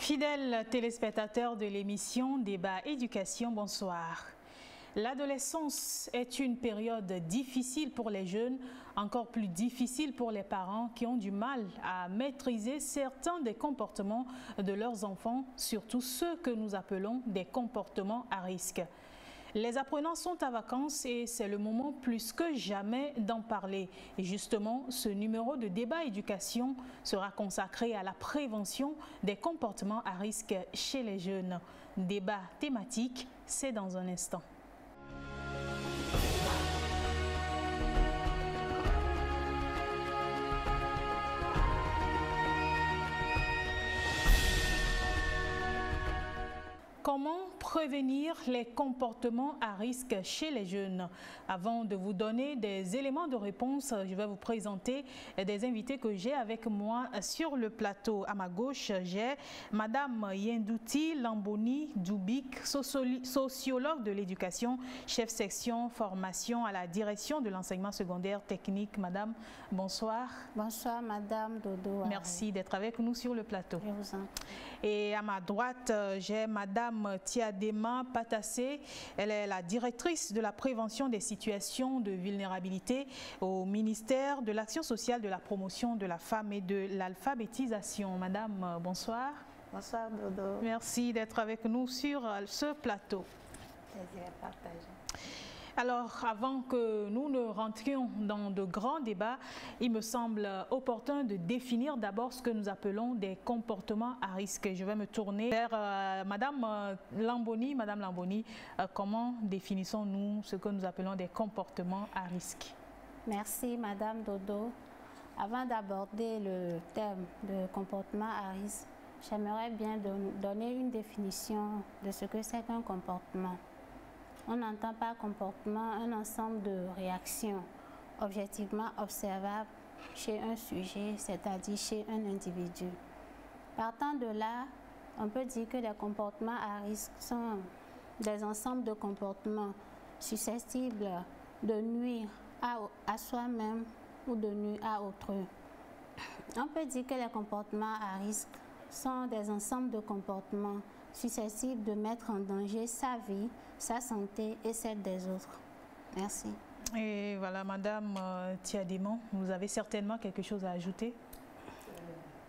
Fidèles téléspectateurs de l'émission Débat Éducation, bonsoir. L'adolescence est une période difficile pour les jeunes, encore plus difficile pour les parents qui ont du mal à maîtriser certains des comportements de leurs enfants, surtout ceux que nous appelons des comportements à risque. Les apprenants sont à vacances et c'est le moment plus que jamais d'en parler. Et justement, ce numéro de Débat Éducation sera consacré à la prévention des comportements à risque chez les jeunes. Débat thématique, c'est dans un instant. Comment prévenir les comportements à risque chez les jeunes? Avant de vous donner des éléments de réponse, je vais vous présenter des invités que j'ai avec moi sur le plateau. À ma gauche, j'ai Madame Yendouti Lamboni Djoubik, sociologue de l'éducation, chef section formation à la direction de l'enseignement secondaire technique. Madame, bonsoir. Bonsoir Madame Dodo. Merci d'être avec nous sur le plateau. Je vous en prie. Et à ma droite, j'ai Madame Tiadema Patassé. Elle est la directrice de la prévention des situations de vulnérabilité au ministère de l'Action sociale, de la promotion de la femme et de l'alphabétisation. Madame, bonsoir. Bonsoir Dodo. Merci d'être avec nous sur ce plateau. Plaisir partagé. Alors, avant que nous ne rentrions dans de grands débats, il me semble opportun de définir d'abord ce que nous appelons des comportements à risque. Je vais me tourner vers Madame Lamboni. Madame Lamboni, comment définissons-nous ce que nous appelons des comportements à risque? Merci Madame Dodo. Avant d'aborder le thème de comportement à risque, j'aimerais bien donner une définition de ce que c'est qu'un comportement. On n'entend par comportement un ensemble de réactions objectivement observables chez un sujet, c'est-à-dire chez un individu. Partant de là, on peut dire que les comportements à risque sont des ensembles de comportements susceptibles de nuire à soi-même ou de nuire à autrui. On peut dire que les comportements à risque sont des ensembles de comportements susceptibles de mettre en danger sa vie, sa santé et celle des autres. Merci. Et voilà, Madame Tiadémon, vous avez certainement quelque chose à ajouter?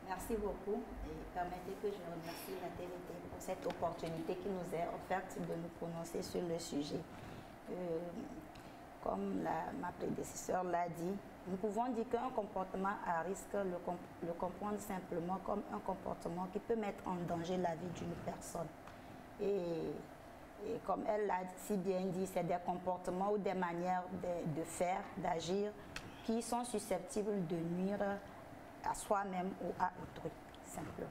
Merci beaucoup et permettez que je remercie la TVT pour cette opportunité qui nous est offerte de nous prononcer sur le sujet. Comme ma prédécesseur l'a dit, nous pouvons dire qu'un comportement à risque, le comprendre simplement comme un comportement qui peut mettre en danger la vie d'une personne. Et comme elle l'a si bien dit, c'est des comportements ou des manières de faire, d'agir qui sont susceptibles de nuire à soi-même ou à autrui, simplement.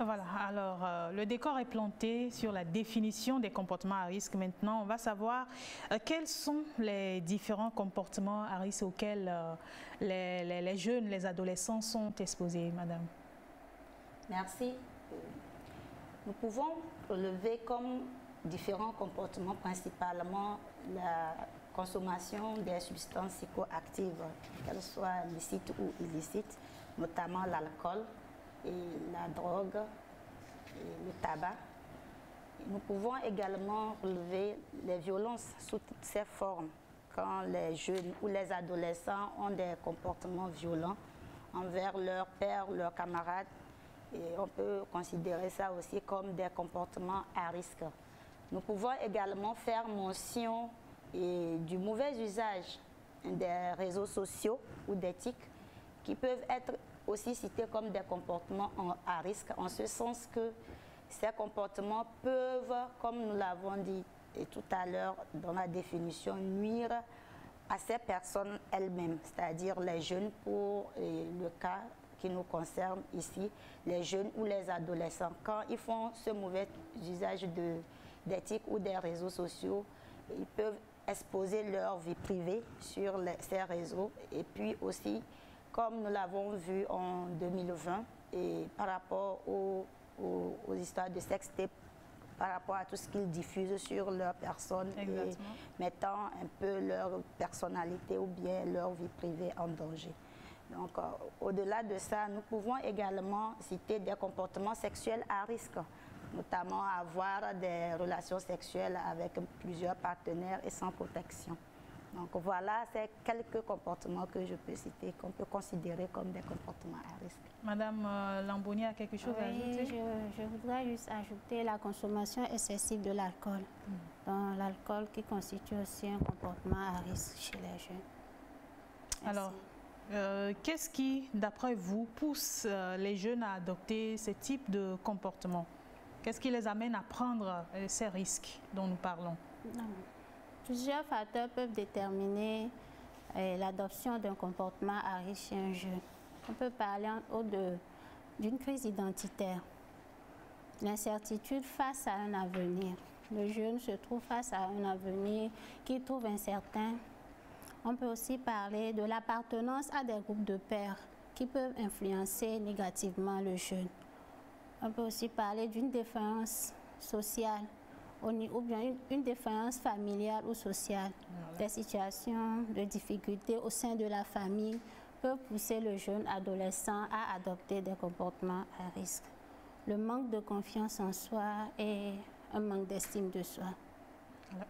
Voilà, alors le décor est planté sur la définition des comportements à risque. Maintenant, on va savoir quels sont les différents comportements à risque auxquels les jeunes, les adolescents sont exposés, Madame. Merci. Nous pouvons relever comme différents comportements, principalement la consommation des substances psychoactives, qu'elles soient licites ou illicites, notamment l'alcool et la drogue et le tabac. Nous pouvons également relever les violences sous toutes ses formes, quand les jeunes ou les adolescents ont des comportements violents envers leurs pères, leurs camarades, et on peut considérer ça aussi comme des comportements à risque. Nous pouvons également faire mention du mauvais usage des réseaux sociaux ou d'éthique qui peuvent être aussi cités comme des comportements à risque, en ce sens que ces comportements peuvent, comme nous l'avons dit tout à l'heure dans la définition, nuire à ces personnes elles-mêmes, c'est-à-dire les jeunes pour le cas qui nous concerne ici, les jeunes ou les adolescents. Quand ils font ce mauvais usage d'éthique ou des réseaux sociaux, ils peuvent exposer leur vie privée sur ces réseaux et puis aussi, comme nous l'avons vu en 2020, et par rapport aux histoires de sextape, par rapport à tout ce qu'ils diffusent sur leur personne, et mettant un peu leur personnalité ou bien leur vie privée en danger. Donc, au-delà de ça, nous pouvons également citer des comportements sexuels à risque, notamment avoir des relations sexuelles avec plusieurs partenaires et sans protection. Donc voilà, c'est quelques comportements que je peux citer, qu'on peut considérer comme des comportements à risque. Madame Lamboni a quelque chose à ajouter? Je voudrais juste ajouter la consommation excessive de l'alcool. Donc l'alcool qui constitue aussi un comportement à risque chez les jeunes. Merci. Alors, qu'est-ce qui, d'après vous, pousse les jeunes à adopter ce type de comportement? Qu'est-ce qui les amène à prendre ces risques dont nous parlons? Plusieurs facteurs peuvent déterminer l'adoption d'un comportement à risque chez un jeune. On peut parler d'une crise identitaire, l'incertitude face à un avenir. Le jeune se trouve face à un avenir qu'il trouve incertain. On peut aussi parler de l'appartenance à des groupes de pairs qui peuvent influencer négativement le jeune. On peut aussi parler d'une défaillance sociale ou bien une défaillance familiale ou sociale. Voilà. Des situations de difficulté au sein de la famille peuvent pousser le jeune adolescent à adopter des comportements à risque. Le manque de confiance en soi et un manque d'estime de soi.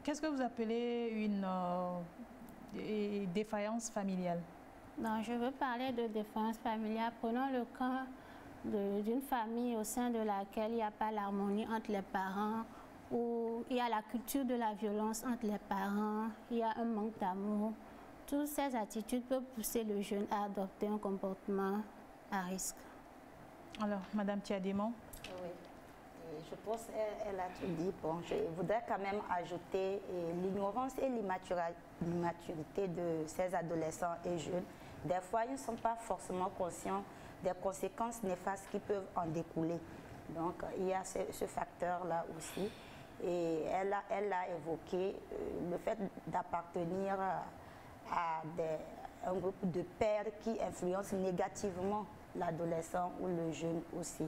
Qu'est-ce que vous appelez une défaillance familiale? Non, je veux parler de défaillance familiale. Prenons le cas d'une famille au sein de laquelle il n'y a pas l'harmonie entre les parents, où il y a la culture de la violence entre les parents, il y a un manque d'amour. Toutes ces attitudes peuvent pousser le jeune à adopter un comportement à risque. Alors, Madame Tiadémon? Oui, et je pense qu'elle a tout dit. Bon, je voudrais quand même ajouter l'ignorance et l'immaturité de ces adolescents et jeunes. Des fois, ils ne sont pas forcément conscients des conséquences néfastes qui peuvent en découler. Donc, il y a ce facteur-là aussi. Et elle a évoqué le fait d'appartenir à un groupe de pairs qui influencent négativement l'adolescent ou le jeune aussi.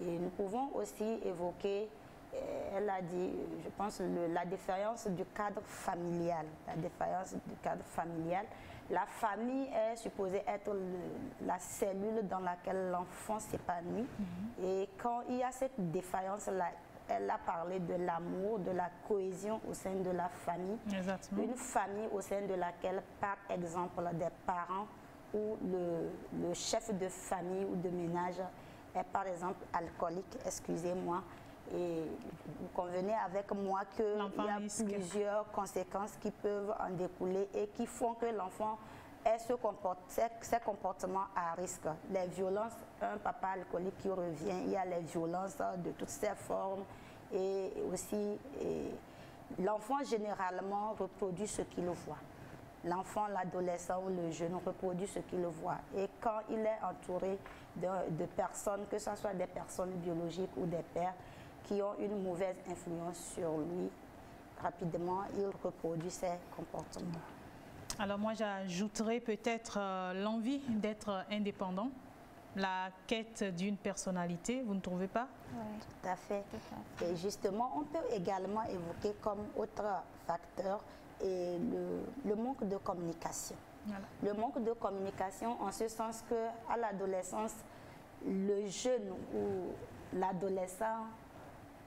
Et nous pouvons aussi évoquer, elle a dit, je pense, la défaillance du cadre familial. La défaillance du cadre familial. La famille est supposée être la cellule dans laquelle l'enfant s'épanouit. Et quand il y a cette défaillance-là, elle a parlé de l'amour, de la cohésion au sein de la famille. Exactement. Une famille au sein de laquelle, par exemple, des parents ou le chef de famille ou de ménage est par exemple alcoolique, excusez-moi, et vous convenez avec moi qu'il y a plusieurs conséquences qui peuvent en découler et qui font que l'enfant ait ces comportements à risque. Les violences, un papa alcoolique qui revient, il y a les violences de toutes ses formes et aussi l'enfant généralement reproduit ce qu'il voit. L'enfant, l'adolescent ou le jeune reproduit ce qu'il voit. Et quand il est entouré de personnes, que ce soit des personnes biologiques ou des pères, qui ont une mauvaise influence sur lui, rapidement, il reproduit ces comportements. Alors moi, j'ajouterais peut-être l'envie d'être indépendant, la quête d'une personnalité, vous ne trouvez pas? Oui, tout à fait. Et justement, on peut également évoquer comme autre facteur et le manque de communication. Voilà. Le manque de communication en ce sens qu'à l'adolescence, le jeune ou l'adolescent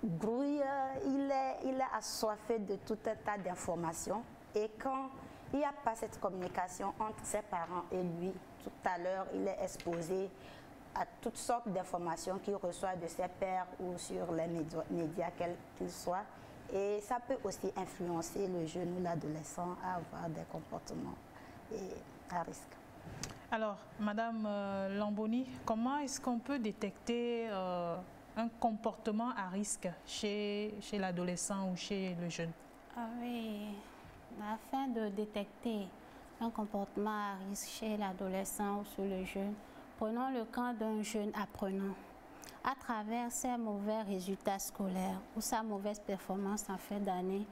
grouille, il est assoiffé de tout un tas d'informations. Et quand il n'y a pas cette communication entre ses parents et lui, tout à l'heure, il est exposé à toutes sortes d'informations qu'il reçoit de ses pairs ou sur les médias quels qu'ils soient. Et ça peut aussi influencer le jeune ou l'adolescent à avoir des comportements à risque. Alors, Madame Lamboni, comment est-ce qu'on peut détecter un comportement à risque chez l'adolescent ou chez le jeune? Ah oui, afin de détecter un comportement à risque chez l'adolescent ou chez le jeune, prenons le cas d'un jeune apprenant. À travers ses mauvais résultats scolaires ou sa mauvaise performance en fin d'année,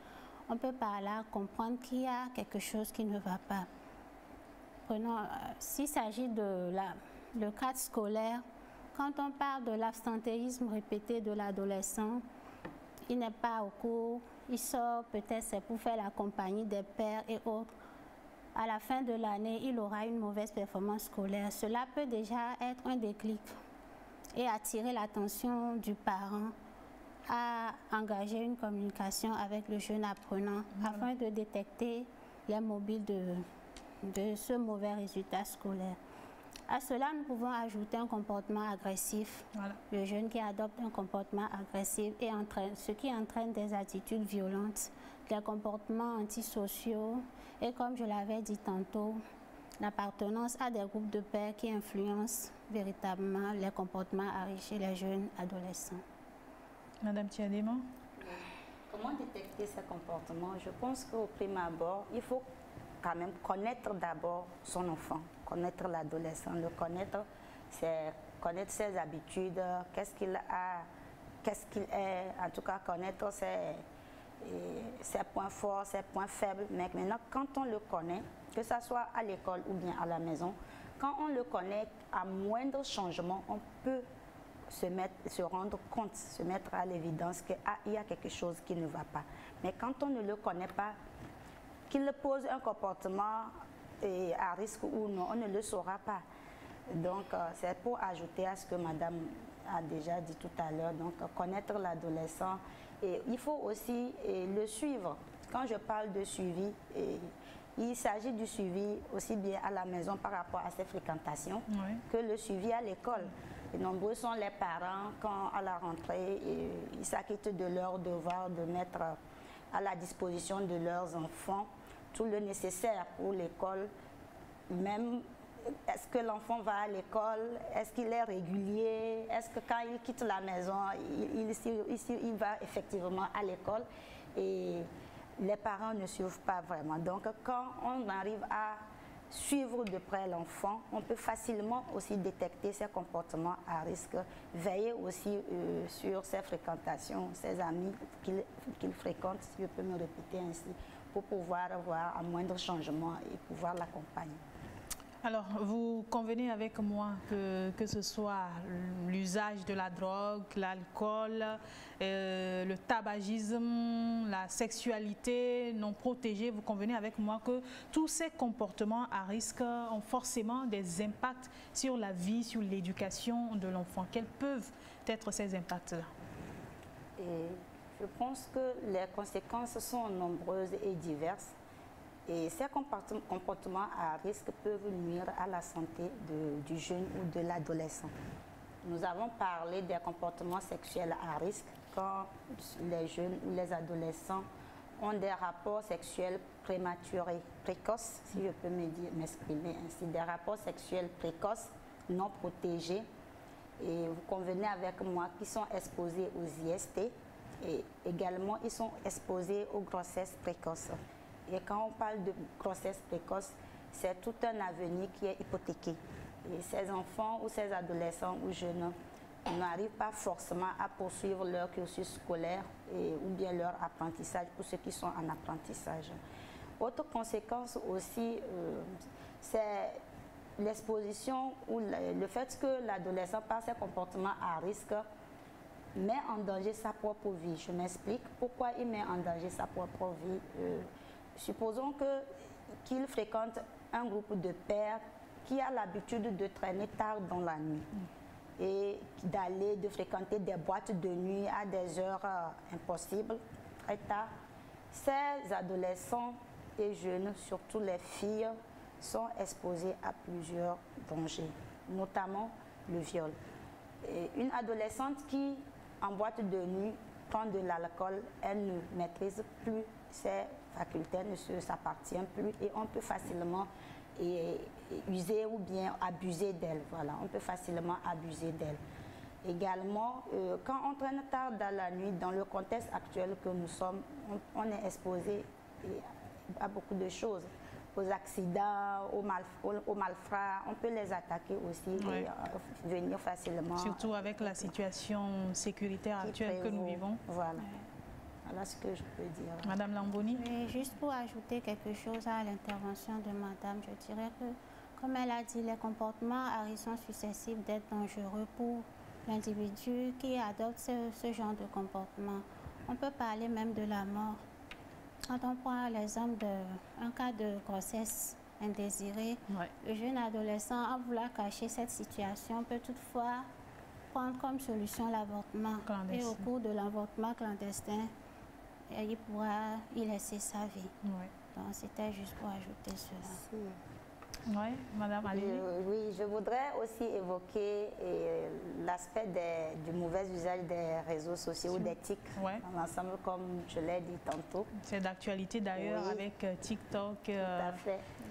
on peut par là comprendre qu'il y a quelque chose qui ne va pas. S'il s'agit de le cadre scolaire, quand on parle de l'absentéisme répété de l'adolescent, il n'est pas au cours, il sort, peut-être c'est pour faire la compagnie des pères et autres. à la fin de l'année, il aura une mauvaise performance scolaire. Cela peut déjà être un déclic et attirer l'attention du parent à engager une communication avec le jeune apprenant afin de détecter les mobiles de ce mauvais résultat scolaire. À cela, nous pouvons ajouter un comportement agressif. Le jeune qui adopte un comportement agressif et ce qui entraîne des attitudes violentes, des comportements antisociaux et, comme je l'avais dit tantôt, l'appartenance à des groupes de pairs qui influencent véritablement les comportements chez les jeunes adolescents. Madame Tiadema? Comment détecter ces comportements? Je pense qu'au prime abord, il faut quand même connaître d'abord son enfant, connaître l'adolescent. Le connaître, c'est connaître ses habitudes, qu'est-ce qu'il a, qu'est-ce qu'il est, en tout cas connaître ses points forts, ses points faibles. Mais maintenant, quand on le connaît, que ce soit à l'école ou bien à la maison, quand on le connaît, à moindre changement, on peut se rendre compte, se mettre à l'évidence qu'il y a quelque chose qui ne va pas. Mais quand on ne le connaît pas, qu'il pose un comportement à risque ou non, on ne le saura pas. Donc, c'est pour ajouter à ce que Madame a déjà dit tout à l'heure, donc connaître l'adolescent. Et il faut aussi le suivre. Quand je parle de suivi, il s'agit du suivi aussi bien à la maison par rapport à ses fréquentations que le suivi à l'école. Et nombreux sont les parents quand à la rentrée, ils s'acquittent de leur devoir de mettre à la disposition de leurs enfants tout le nécessaire pour l'école. Même, est-ce que l'enfant va à l'école? Est-ce qu'il est régulier? Est-ce que quand il quitte la maison, il va effectivement à l'école? Et les parents ne suivent pas vraiment. Donc, quand on arrive à suivre de près l'enfant, on peut facilement aussi détecter ses comportements à risque, veiller aussi sur ses fréquentations, ses amis qu'il fréquente, si je peux me répéter ainsi, pour pouvoir avoir un moindre changement et pouvoir l'accompagner. Alors, vous convenez avec moi que ce soit l'usage de la drogue, l'alcool, le tabagisme, la sexualité non protégée, vous convenez avec moi que tous ces comportements à risque ont forcément des impacts sur la vie, sur l'éducation de l'enfant. Quels peuvent être ces impacts-là? Je pense que les conséquences sont nombreuses et diverses. Et ces comportements à risque peuvent nuire à la santé du jeune ou de l'adolescent. Nous avons parlé des comportements sexuels à risque quand les jeunes ou les adolescents ont des rapports sexuels prématurés, précoces, si je peux m'exprimer ainsi, des rapports sexuels précoces, non protégés. Et vous convenez avec moi qu'ils sont exposés aux IST et également ils sont exposés aux grossesses précoces. Et quand on parle de grossesse précoce, c'est tout un avenir qui est hypothéqué. Et ces enfants ou ces adolescents ou jeunes n'arrivent pas forcément à poursuivre leur cursus scolaire ou bien leur apprentissage pour ceux qui sont en apprentissage. Autre conséquence aussi, c'est l'exposition ou le fait que l'adolescent, par ses comportements à risque, met en danger sa propre vie. Je m'explique pourquoi il met en danger sa propre vie. Supposons qu'il fréquente un groupe de pairs qui a l'habitude de traîner tard dans la nuit et de fréquenter des boîtes de nuit à des heures impossibles, très tard. Ces adolescents et jeunes, surtout les filles, sont exposés à plusieurs dangers, notamment le viol. Et une adolescente qui, en boîte de nuit, prend de l'alcool, elle ne maîtrise plus ses facultés, ne s'appartient plus et on peut facilement user ou bien abuser d'elle. Voilà, on peut facilement abuser d'elle. Également, quand on traîne tard dans la nuit, dans le contexte actuel que nous sommes, on est exposé à beaucoup de choses, aux accidents, aux malfrats, on peut les attaquer aussi et venir facilement. Surtout avec la situation sécuritaire actuelle que nous vivons. Voilà. Voilà ce que je peux dire. Madame Lamboni? Oui, juste pour ajouter quelque chose à l'intervention de Madame, je dirais que, comme elle a dit, les comportements à risque sont susceptibles d'être dangereux pour l'individu qui adopte ce genre de comportement. On peut parler même de la mort. Quand on prend l'exemple d'un cas de grossesse indésirée. Ouais. Le jeune adolescent, en voulant cacher cette situation, peut toutefois prendre comme solution l'avortement. Et au cours de l'avortement clandestin, il pourra y laisser sa vie. Ouais. Donc, c'était juste pour ajouter cela. Oui, Madame Ali. Oui, je voudrais aussi évoquer l'aspect du mauvais usage des réseaux sociaux ou des TIC dans l'ensemble, comme je l'ai dit tantôt. C'est d'actualité d'ailleurs avec TikTok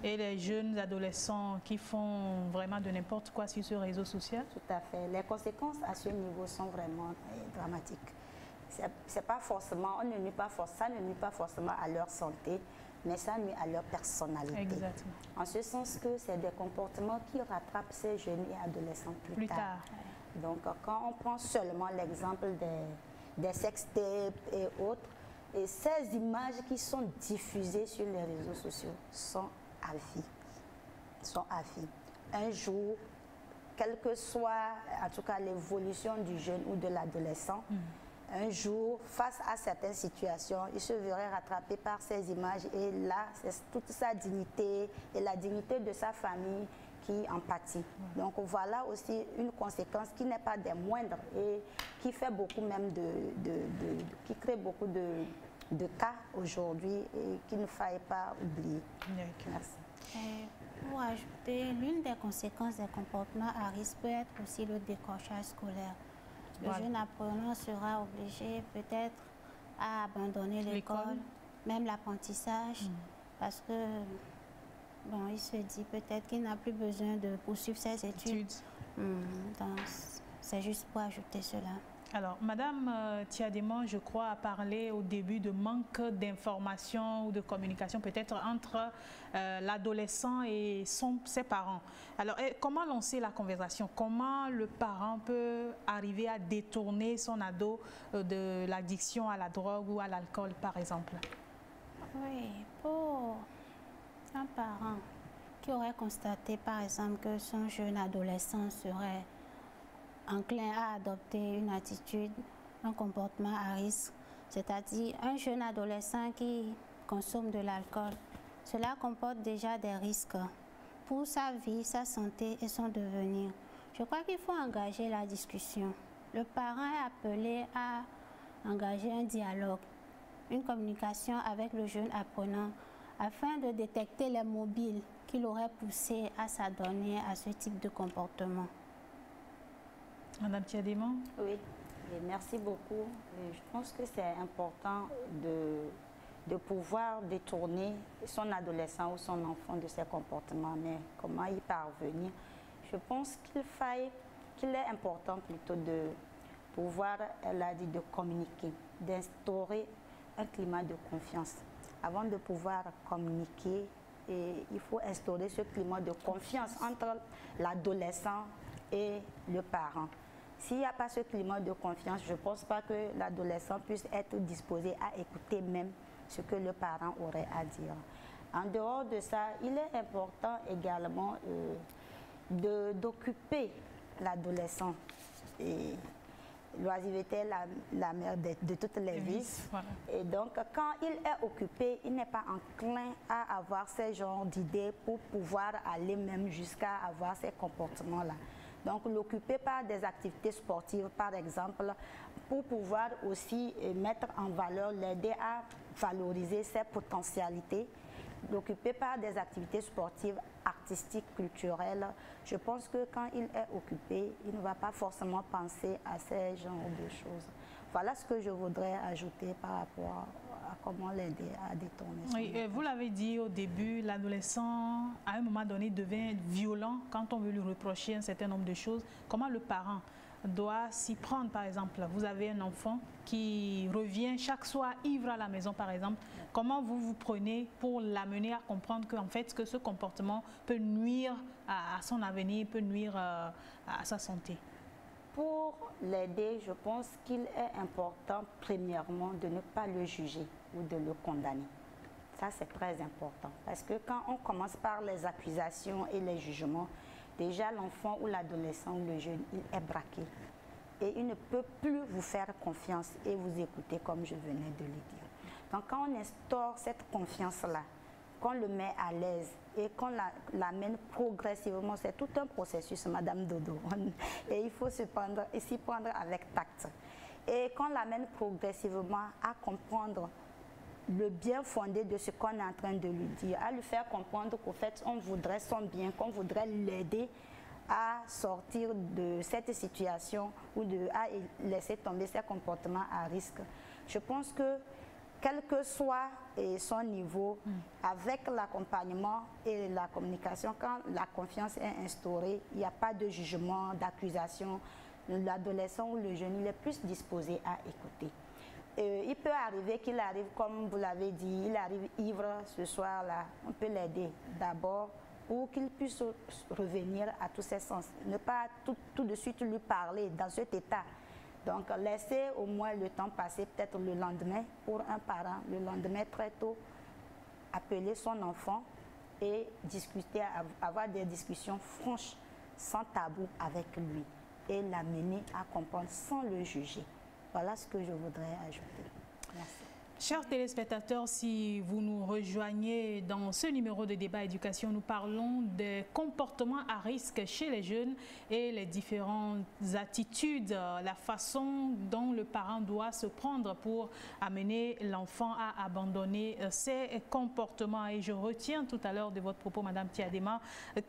et les jeunes adolescents qui font vraiment de n'importe quoi sur ce réseau social. Tout à fait. Les conséquences à ce niveau sont vraiment dramatiques. C'est pas forcément, ça ne nuit pas forcément à leur santé, mais ça nuit à leur personnalité. Exactement. En ce sens que c'est des comportements qui rattrapent ces jeunes et adolescents plus tard. Donc, quand on prend seulement l'exemple des sextapes et autres, et ces images qui sont diffusées sur les réseaux sociaux sont à vie. Un jour, quelle que soit, en tout cas, l'évolution du jeune ou de l'adolescent, un jour, face à certaines situations, il se verrait rattrapé par ces images et là, c'est toute sa dignité et la dignité de sa famille qui en pâtit. Donc voilà aussi une conséquence qui n'est pas des moindres et qui fait beaucoup même qui crée beaucoup de cas aujourd'hui et qu'il ne faille pas oublier. Merci. Pour ajouter, l'une des conséquences des comportements à risque peut être aussi le décrochage scolaire. Le jeune apprenant sera obligé peut-être à abandonner l'école, même l'apprentissage, parce que bon, il se dit peut-être qu'il n'a plus besoin de poursuivre ses études. Donc, c'est juste pour ajouter cela. Alors, Madame Tiadéman, je crois, a parlé au début de manque d'information ou de communication peut-être entre l'adolescent et ses parents. Alors, comment lancer la conversation? Comment le parent peut arriver à détourner son ado de l'addiction à la drogue ou à l'alcool, par exemple? Oui, pour un parent qui aurait constaté, par exemple, que son jeune adolescent serait enclin à adopter une attitude, un comportement à risque, c'est-à-dire un jeune adolescent qui consomme de l'alcool, cela comporte déjà des risques pour sa vie, sa santé et son devenir. Je crois qu'il faut engager la discussion. Le parent est appelé à engager un dialogue, une communication avec le jeune apprenant afin de détecter les mobiles qui l'auraient poussé à s'adonner à ce type de comportement. Madame Tiadéman? Oui, et merci beaucoup. Et je pense que c'est important de pouvoir détourner son adolescent ou son enfant de ses comportements, mais comment y parvenir? Je pense qu'il est important plutôt de pouvoir, elle a dit, de communiquer, d'instaurer un climat de confiance. Avant de pouvoir communiquer, il faut instaurer ce climat de confiance entre l'adolescent et le parent. S'il n'y a pas ce climat de confiance, je ne pense pas que l'adolescent puisse être disposé à écouter même ce que le parent aurait à dire. En dehors de ça, il est important également d'occuper l'adolescent. L'oisiveté est la mère de toutes les vices. Voilà. Et donc, quand il est occupé, il n'est pas enclin à avoir ce genre d'idées pour pouvoir aller même jusqu'à avoir ces comportements-là. Donc, l'occuper par des activités sportives, par exemple, pour pouvoir aussi mettre en valeur, l'aider à valoriser ses potentialités, l'occuper par des activités sportives, artistiques, culturelles. Je pense que quand il est occupé, il ne va pas forcément penser à ces genres de choses. Voilà ce que je voudrais ajouter par rapport à comment l'aider à détourner son Oui, vous l'avez dit au début, l'adolescent, à un moment donné, devient violent quand on veut lui reprocher un certain nombre de choses. Comment le parent doit s'y prendre, par exemple? Vous avez un enfant qui revient chaque soir ivre à la maison, par exemple. Comment vous vous prenez pour l'amener à comprendre que, en fait, que ce comportement peut nuire à son avenir, peut nuire à sa santé? Pour l'aider, je pense qu'il est important, premièrement, de ne pas le juger ou de le condamner. Ça, c'est très important. Parce que quand on commence par les accusations et les jugements, déjà l'enfant ou l'adolescent ou le jeune, il est braqué. Et il ne peut plus vous faire confiance et vous écouter comme je venais de le dire. Donc, quand on instaure cette confiance-là, qu'on le met à l'aise et qu'on l'amène progressivement. C'est tout un processus, Madame Dodo. Et il faut s'y prendre avec tact. Et qu'on l'amène progressivement à comprendre le bien fondé de ce qu'on est en train de lui dire, à lui faire comprendre qu'au fait, on voudrait son bien, qu'on voudrait l'aider à sortir de cette situation ou à laisser tomber ses comportements à risque. Je pense que quel que soit son niveau, avec l'accompagnement et la communication, quand la confiance est instaurée, il n'y a pas de jugement, d'accusation. L'adolescent ou le jeune, il est plus disposé à écouter. Il peut arriver qu'il arrive, comme vous l'avez dit, il arrive ivre ce soir-là, on peut l'aider d'abord pour qu'il puisse revenir à tous ses sens. Ne pas tout de suite lui parler dans cet état. Donc laisser au moins le temps passer, peut-être le lendemain, pour un parent, le lendemain très tôt, appeler son enfant et discuter, avoir des discussions franches, sans tabou avec lui, et l'amener à comprendre sans le juger. Voilà ce que je voudrais ajouter. Merci. Chers téléspectateurs, si vous nous rejoignez dans ce numéro de débat éducation, nous parlons des comportements à risque chez les jeunes et les différentes attitudes, la façon dont le parent doit se prendre pour amener l'enfant à abandonner ses comportements. Et je retiens tout à l'heure de votre propos, Madame Tiadema,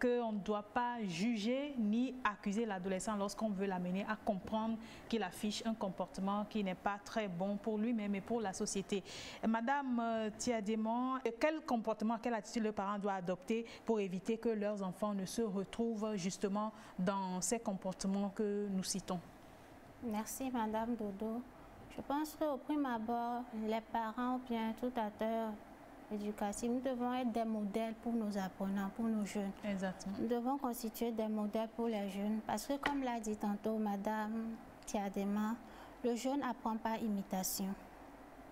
qu'on ne doit pas juger ni accuser l'adolescent lorsqu'on veut l'amener à comprendre qu'il affiche un comportement qui n'est pas très bon pour lui-même et pour la société. Madame Tiadema, quel comportement, quelle attitude le parent doit adopter pour éviter que leurs enfants ne se retrouvent justement dans ces comportements que nous citons? Merci Madame Dodo. Je pense qu'au prime abord, les parents ou bien tout acteur éducatif, nous devons être des modèles pour nos apprenants, pour nos jeunes. Exactement. Nous devons constituer des modèles pour les jeunes parce que comme l'a dit tantôt Madame Tiadema, le jeune n'apprend par imitation.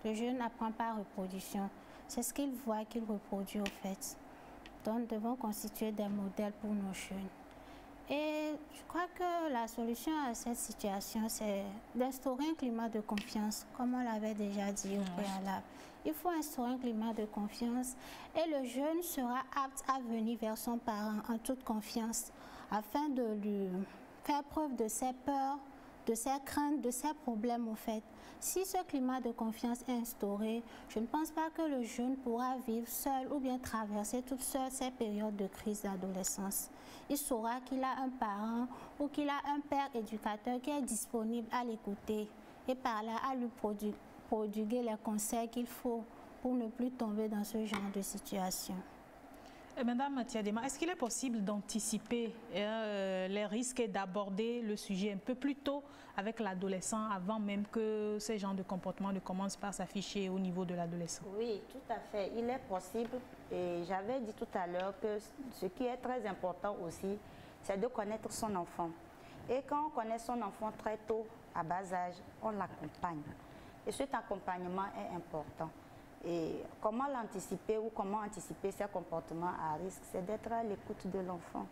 Le jeune n'apprend pas reproduction. C'est ce qu'il voit qu'il reproduit au fait. Donc, nous devons constituer des modèles pour nos jeunes. Et je crois que la solution à cette situation, c'est d'instaurer un climat de confiance, comme on l'avait déjà dit au préalable. Il faut instaurer un climat de confiance et le jeune sera apte à venir vers son parent en toute confiance afin de lui faire preuve de ses peurs, de ses craintes, de ses problèmes au fait. Si ce climat de confiance est instauré, je ne pense pas que le jeune pourra vivre seul ou bien traverser toute seule ces périodes de crise d'adolescence. Il saura qu'il a un parent ou qu'il a un père éducateur qui est disponible à l'écouter et par là à lui prodiguer les conseils qu'il faut pour ne plus tomber dans ce genre de situation. Madame Tiadema, est-ce qu'il est possible d'anticiper les risques et d'aborder le sujet un peu plus tôt avec l'adolescent avant même que ces genres de comportements ne commencent par s'afficher au niveau de l'adolescent? Oui, tout à fait. Il est possible. Et j'avais dit tout à l'heure que ce qui est très important aussi, c'est de connaître son enfant. Et quand on connaît son enfant très tôt, à bas âge, on l'accompagne. Et cet accompagnement est important. Et comment l'anticiper ou comment anticiper ces comportements à risque, c'est d'être à l'écoute de l'enfant.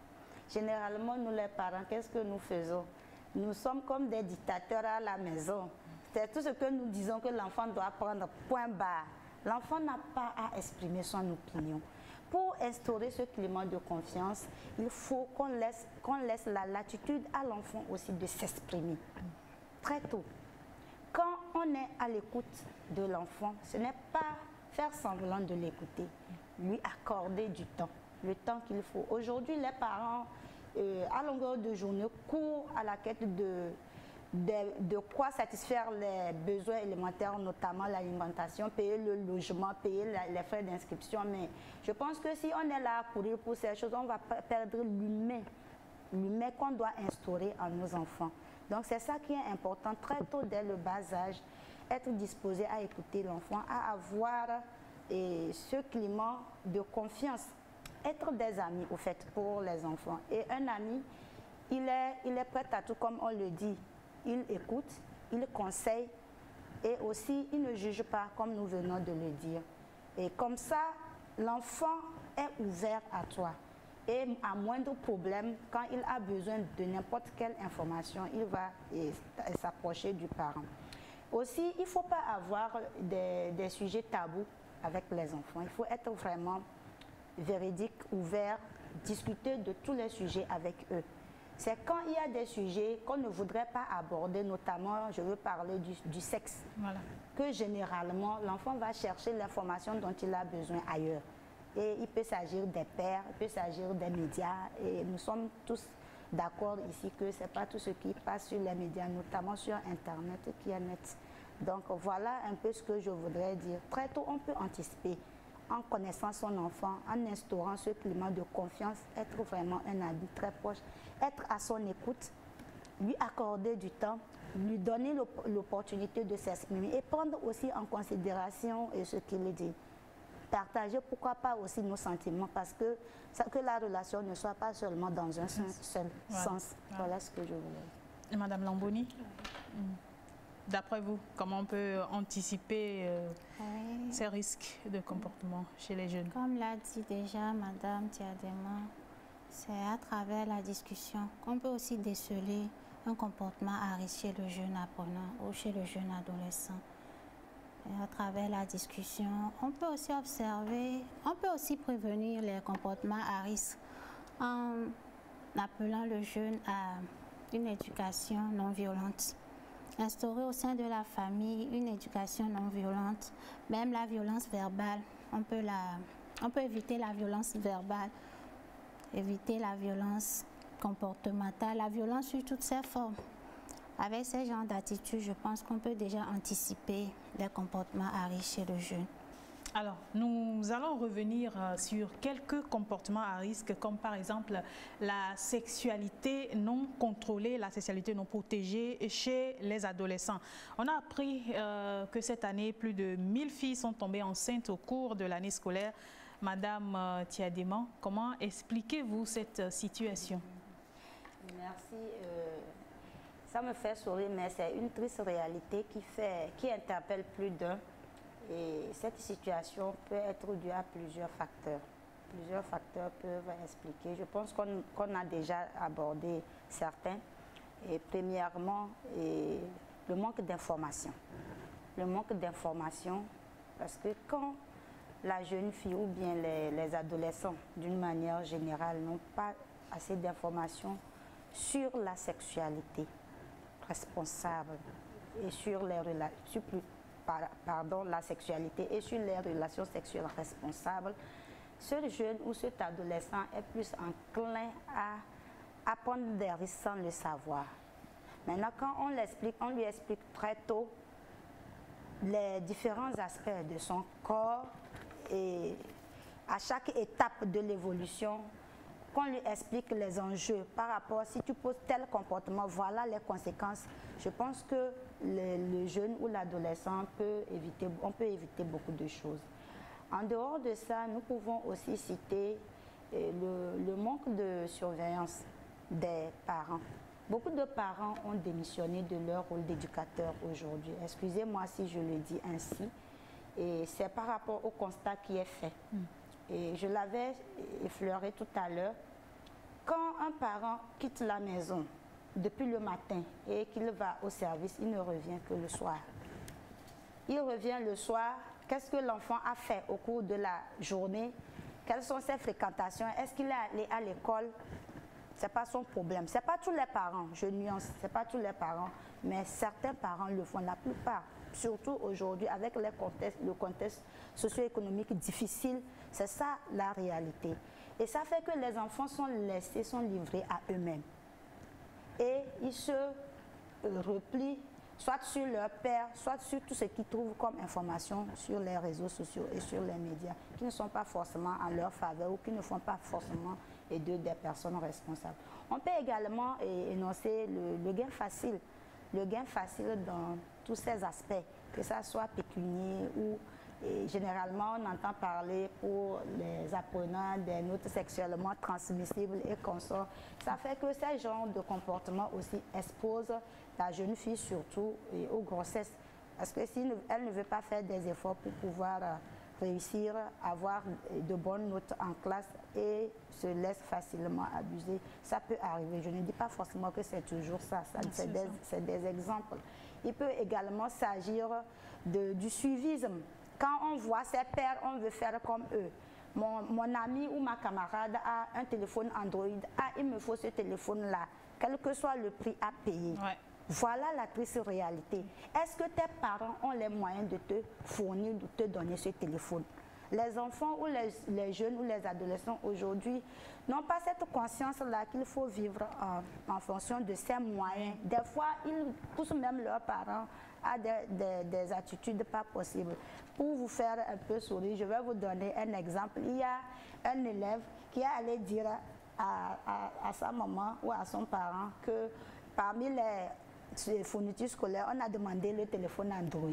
Généralement, nous les parents, qu'est-ce que nous faisons? Nous sommes comme des dictateurs à la maison. C'est tout ce que nous disons que l'enfant doit prendre, point barre. L'enfant n'a pas à exprimer son opinion. Pour instaurer ce climat de confiance, il faut qu'on laisse la latitude à l'enfant aussi de s'exprimer très tôt. Quand on est à l'écoute de l'enfant, ce n'est pas faire semblant de l'écouter, lui accorder du temps, le temps qu'il faut. Aujourd'hui, les parents, à longueur de journée, courent à la quête de quoi satisfaire les besoins élémentaires, notamment l'alimentation, payer le logement, payer les frais d'inscription. Mais je pense que si on est là à courir pour ces choses, on va perdre l'humain qu'on doit instaurer en nos enfants. Donc c'est ça qui est important, très tôt dès le bas âge, être disposé à écouter l'enfant, à avoir ce climat de confiance, être des amis au fait pour les enfants. Et un ami, il est prêt à tout comme on le dit, il écoute, il conseille et aussi il ne juge pas comme nous venons de le dire. Et comme ça, l'enfant est ouvert à toi. Et à moindre problème, quand il a besoin de n'importe quelle information, il va s'approcher du parent. Aussi, il ne faut pas avoir des sujets tabous avec les enfants. Il faut être vraiment véridique, ouvert, discuter de tous les sujets avec eux. C'est quand il y a des sujets qu'on ne voudrait pas aborder, notamment, je veux parler du sexe, voilà, que généralement, l'enfant va chercher l'information dont il a besoin ailleurs. Et il peut s'agir des pères, il peut s'agir des médias, et nous sommes tous d'accord ici que ce n'est pas tout ce qui passe sur les médias, notamment sur Internet, qui est net. Donc voilà un peu ce que je voudrais dire. Très tôt, on peut anticiper en connaissant son enfant, en instaurant ce climat de confiance, être vraiment un ami très proche, être à son écoute, lui accorder du temps, lui donner l'opportunité de s'exprimer et prendre aussi en considération ce qu'il dit. Partager, pourquoi pas aussi nos sentiments, parce que la relation ne soit pas seulement dans un seul sens. Voilà ce que je voulais dire. Madame Lamboni, d'après vous, comment on peut anticiper ces risques de comportement chez les jeunes? Comme l'a dit déjà Madame Tiadema, c'est à travers la discussion qu'on peut aussi déceler un comportement à risque chez le jeune apprenant ou chez le jeune adolescent. Et à travers la discussion, on peut aussi observer, on peut aussi prévenir les comportements à risque en appelant le jeune à une éducation non violente. Instaurer au sein de la famille une éducation non violente, même la violence verbale, on peut éviter la violence verbale, éviter la violence comportementale, la violence sous toutes ses formes. Avec ces genres d'attitudes, je pense qu'on peut déjà anticiper les comportements à risque chez le jeune. Alors, nous allons revenir sur quelques comportements à risque, comme par exemple la sexualité non contrôlée, la sexualité non protégée chez les adolescents. On a appris que cette année, plus de 1000 filles sont tombées enceintes au cours de l'année scolaire. Madame Tiadema, comment expliquez-vous cette situation? Merci. Ça me fait sourire, mais c'est une triste réalité qui interpelle plus d'un. Et cette situation peut être due à plusieurs facteurs. Plusieurs facteurs peuvent expliquer. Je pense qu'on a déjà abordé certains. Et premièrement, le manque d'information. Le manque d'information, parce que quand la jeune fille ou bien les adolescents, d'une manière générale, n'ont pas assez d'informations sur la sexualité responsable et sur les relations, la sexualité et sur les relations sexuelles responsables, ce jeune ou cet adolescent est plus enclin à prendre des risques sans le savoir. Maintenant, quand on lui explique très tôt les différents aspects de son corps et à chaque étape de l'évolution, qu'on lui explique les enjeux par rapport, si tu poses tel comportement, voilà les conséquences. Je pense que le jeune ou l'adolescent on peut éviter beaucoup de choses. En dehors de ça, nous pouvons aussi citer le manque de surveillance des parents. Beaucoup de parents ont démissionné de leur rôle d'éducateur aujourd'hui. Excusez-moi si je le dis ainsi. Et c'est par rapport au constat qui est fait. Et je l'avais effleuré tout à l'heure. Quand un parent quitte la maison depuis le matin et qu'il va au service, il ne revient que le soir. Il revient le soir, qu'est-ce que l'enfant a fait au cours de la journée? Quelles sont ses fréquentations? Est-ce qu'il est allé à l'école? Ce n'est pas son problème. Ce n'est pas tous les parents, je nuance, ce n'est pas tous les parents, mais certains parents le font, la plupart. Surtout aujourd'hui, avec le contexte socio-économique difficile, c'est ça la réalité. Et ça fait que les enfants sont livrés à eux-mêmes. Et ils se replient soit sur leur père, soit sur tout ce qu'ils trouvent comme information sur les réseaux sociaux et sur les médias, qui ne sont pas forcément en leur faveur ou qui ne font pas forcément d'eux des personnes responsables. On peut également énoncer le gain facile. Le gain facile dans tous ces aspects, que ça soit pécunier ou généralement on entend parler pour les apprenants des notes sexuellement transmissibles et consorts. Ça fait que ces genres de comportements aussi exposent la jeune fille surtout aux grossesses. Parce que si elle ne veut pas faire des efforts pour pouvoir réussir à avoir de bonnes notes en classe et se laisse facilement abuser, ça peut arriver. Je ne dis pas forcément que c'est toujours ça, c'est des exemples. Il peut également s'agir du suivisme. Quand on voit ses pairs, on veut faire comme eux. mon ami ou ma camarade a un téléphone Android, il me faut ce téléphone-là, quel que soit le prix à payer. Ouais. Voilà la triste réalité. Est-ce que tes parents ont les moyens de te fournir, de te donner ce téléphone? Les enfants ou les jeunes ou les adolescents aujourd'hui n'ont pas cette conscience-là qu'il faut vivre en fonction de ses moyens. Des fois, ils poussent même leurs parents à des attitudes pas possibles. Pour vous faire un peu sourire, je vais vous donner un exemple. Il y a un élève qui est allé dire à sa maman ou à son parent que parmi les fournitures scolaires, on a demandé le téléphone Android.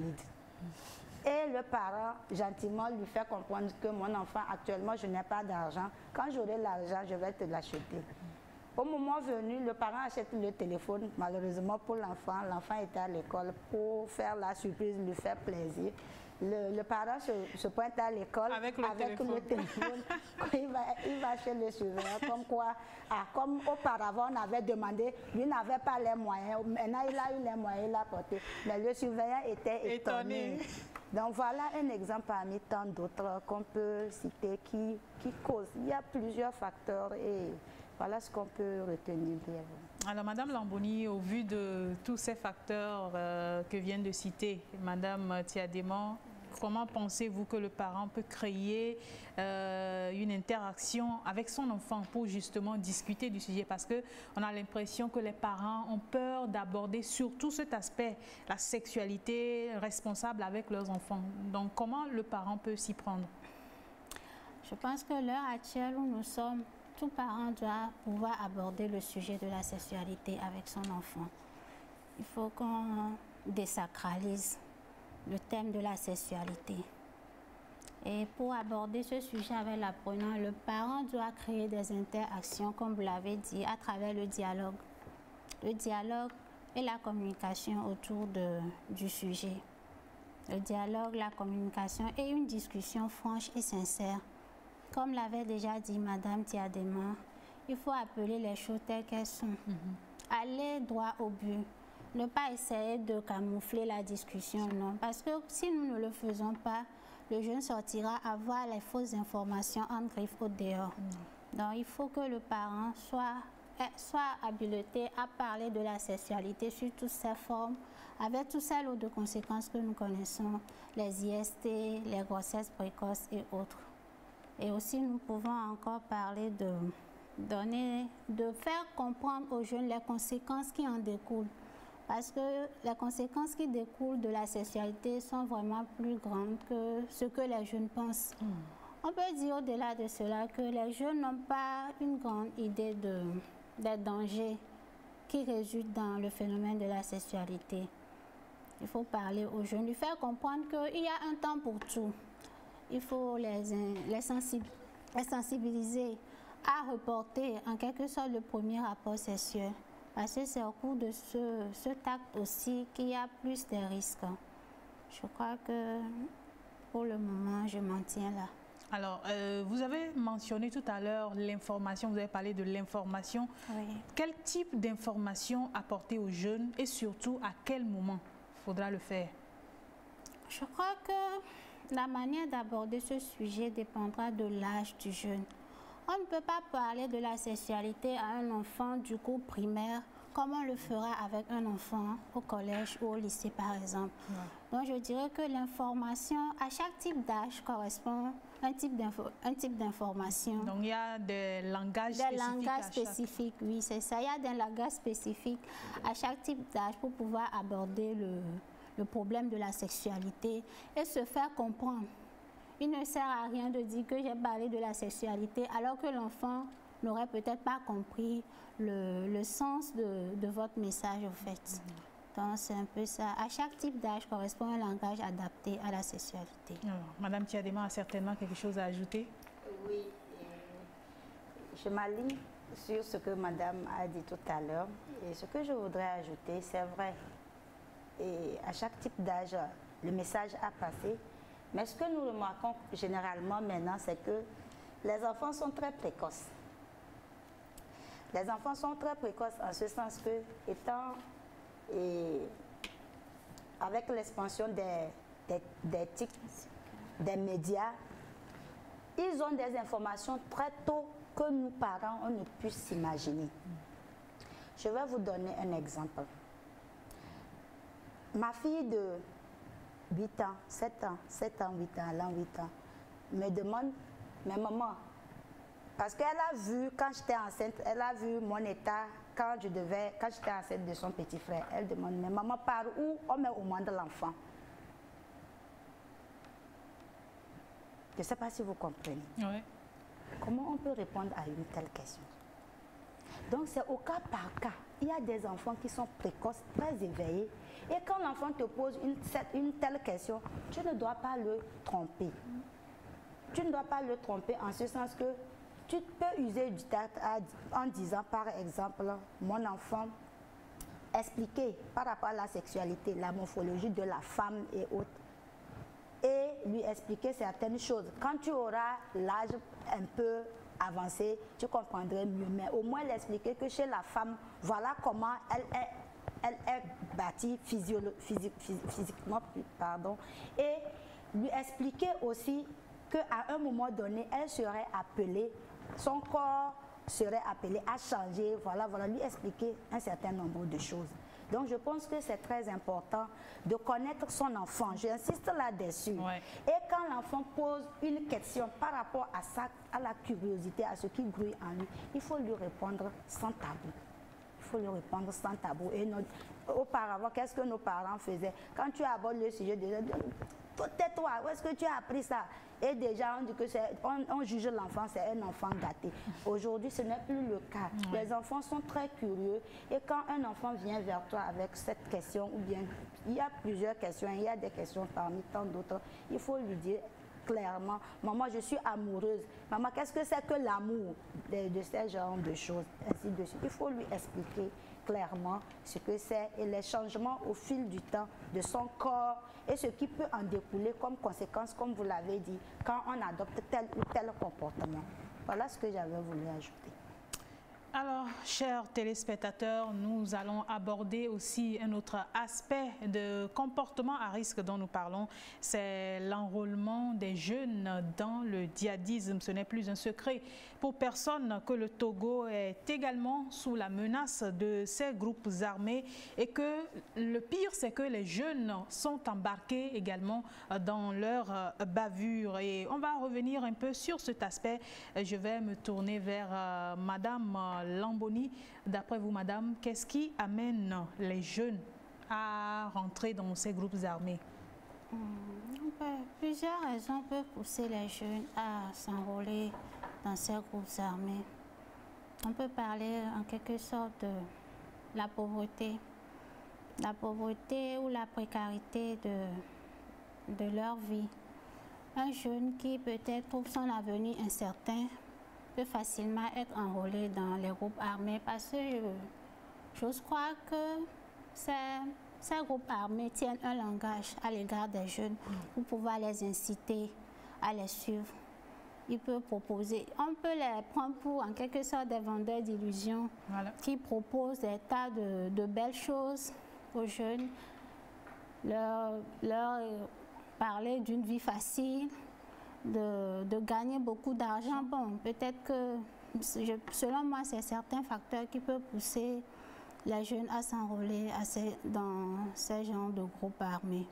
Et le parent, gentiment, lui fait comprendre que mon enfant, actuellement, je n'ai pas d'argent. Quand j'aurai l'argent, je vais te l'acheter. Au moment venu, le parent achète le téléphone. Malheureusement pour l'enfant, l'enfant était à l'école pour faire la surprise, lui faire plaisir. Le parent se pointe à l'école avec le téléphone. il va chez le surveillant, comme quoi, comme auparavant on avait demandé, lui n'avait pas les moyens, maintenant il a eu les moyens, il a porté. Mais le surveillant était étonné. Donc voilà un exemple parmi tant d'autres qu'on peut citer qui causent. Il y a plusieurs facteurs et voilà ce qu'on peut retenir brièvement. Alors Madame Lamboni, au vu de tous ces facteurs que vient de citer Madame Tiadéma, comment pensez-vous que le parent peut créer une interaction avec son enfant pour justement discuter du sujet? Parce qu'on a l'impression que les parents ont peur d'aborder surtout cet aspect, la sexualité responsable avec leurs enfants. Donc comment le parent peut s'y prendre? Je pense que l'heure actuelle où nous sommes, tout parent doit pouvoir aborder le sujet de la sexualité avec son enfant. Il faut qu'on désacralise le thème de la sexualité. Et pour aborder ce sujet avec l'apprenant, le parent doit créer des interactions, comme vous l'avez dit, à travers le dialogue. Le dialogue et la communication autour du sujet. Le dialogue, la communication et une discussion franche et sincère. Comme l'avait déjà dit Madame Tiadéma, il faut appeler les choses telles qu'elles sont. Aller droit au but. Ne pas essayer de camoufler la discussion, non. Parce que si nous ne le faisons pas, le jeune sortira avoir les fausses informations en griffe au dehors. Donc il faut que le parent soit habilité à parler de la sexualité sur toutes ses formes, avec tous ces lots de conséquences que nous connaissons, les IST, les grossesses précoces et autres. Et aussi, nous pouvons encore parler de faire comprendre aux jeunes les conséquences qui en découlent. Parce que les conséquences qui découlent de la sexualité sont vraiment plus grandes que ce que les jeunes pensent. On peut dire au-delà de cela que les jeunes n'ont pas une grande idée des dangers qui résultent dans le phénomène de la sexualité. Il faut parler aux jeunes, lui faire comprendre qu'il y a un temps pour tout. Il faut les sensibiliser à reporter en quelque sorte le premier rapport sexuel. Parce que c'est au cours de cet acte aussi qu'il y a plus de risques. Je crois que pour le moment, je m'en tiens là. Alors, vous avez mentionné tout à l'heure l'information, vous avez parlé de l'information. Oui. Quel type d'information apporter aux jeunes et surtout à quel moment faudra le faire? Je crois que la manière d'aborder ce sujet dépendra de l'âge du jeune. On ne peut pas parler de la sexualité à un enfant du cours primaire comme on le fera avec un enfant au collège ou au lycée par exemple. Donc je dirais que l'information, à chaque type d'âge correspond un type d'information. Donc il y a des langages spécifiques. Oui, c'est ça. Il y a des langages spécifiques à chaque type d'âge pour pouvoir aborder le problème de la sexualité et se faire comprendre. Il ne sert à rien de dire que j'ai parlé de la sexualité alors que l'enfant n'aurait peut-être pas compris le sens de votre message au fait. Donc c'est un peu ça. À chaque type d'âge correspond un langage adapté à la sexualité. Alors, Madame Tiadéma a certainement quelque chose à ajouter? Oui, je m'aligne sur ce que Madame a dit tout à l'heure. Et ce que je voudrais ajouter, c'est vrai. Et à chaque type d'âge, le message a passé. Mais ce que nous remarquons généralement maintenant, c'est que les enfants sont très précoces. Les enfants sont très précoces en ce sens que, avec l'expansion des TIC, des médias, ils ont des informations très tôt que nous, parents, on ne puisse s'imaginer. Je vais vous donner un exemple. Ma fille de 8 ans, 7 ans, 8 ans, elle a 8 ans, me demande, mais maman, parce qu'elle a vu, quand j'étais enceinte, elle a vu mon état quand j'étais enceinte de son petit frère. Elle demande, mais maman, par où on met au monde l'enfant? Je ne sais pas si vous comprenez. Oui. Comment on peut répondre à une telle question? Donc c'est au cas par cas. Il y a des enfants qui sont précoces, très éveillés. Et quand l'enfant te pose une telle question, tu ne dois pas le tromper. Tu ne dois pas le tromper en ce sens que tu peux user du tact en disant par exemple, mon enfant, expliquer par rapport à la sexualité, la morphologie de la femme et autres, et lui expliquer certaines choses. Quand tu auras l'âge un peu avancé, tu comprendrais mieux, mais au moins l'expliquer que chez la femme, voilà comment elle est bâtie physiquement, pardon, et lui expliquer aussi qu'à un moment donné, elle serait appelée, son corps serait appelé à changer, voilà, lui expliquer un certain nombre de choses. Donc je pense que c'est très important de connaître son enfant. J'insiste là-dessus. Ouais. Et quand l'enfant pose une question par rapport à la curiosité, à ce qui grouille en lui, il faut lui répondre sans tabou. Il faut lui répondre sans tabou. Et auparavant, qu'est-ce que nos parents faisaient? Quand tu abordes le sujet, déjà, tais-toi, où est-ce que tu as appris ça? Et déjà, on dit que on juge l'enfant, c'est un enfant gâté. Aujourd'hui, ce n'est plus le cas. Les enfants sont très curieux. Et quand un enfant vient vers toi avec cette question, ou bien il y a plusieurs questions, il y a des questions parmi tant d'autres, il faut lui dire clairement, maman, je suis amoureuse. Maman, qu'est-ce que c'est que l'amour de ce genre de choses, ainsi de suite. Il faut lui expliquer clairement ce que c'est et les changements au fil du temps de son corps et ce qui peut en découler comme conséquence, comme vous l'avez dit, quand on adopte tel ou tel comportement. Voilà ce que j'avais voulu ajouter. Alors, chers téléspectateurs, nous allons aborder aussi un autre aspect de comportement à risque dont nous parlons, c'est l'enrôlement des jeunes dans le djihadisme. Ce n'est plus un secret pour personne que le Togo est également sous la menace de ces groupes armés et que le pire, c'est que les jeunes sont embarqués également dans leur bavure. Et on va revenir un peu sur cet aspect. Je vais me tourner vers Madame Lamboni. D'après vous, madame, qu'est-ce qui amène les jeunes à rentrer dans ces groupes armés? Plusieurs raisons peuvent pousser les jeunes à s'enrôler dans ces groupes armés. On peut parler en quelque sorte de la pauvreté ou la précarité de leur vie. Un jeune qui peut-être trouve son avenir incertain peut facilement être enrôlé dans les groupes armés parce que j'ose croire que ces groupes armés tiennent un langage à l'égard des jeunes pour pouvoir les inciter à les suivre. Ils peuvent proposer, on peut les prendre pour en quelque sorte des vendeurs d'illusions qui proposent des tas de belles choses aux jeunes, leur parler d'une vie facile, de gagner beaucoup d'argent. Bon, peut-être que, selon moi, c'est certains facteurs qui peuvent pousser les jeunes à s'enrôler dans ces genres de groupes armés.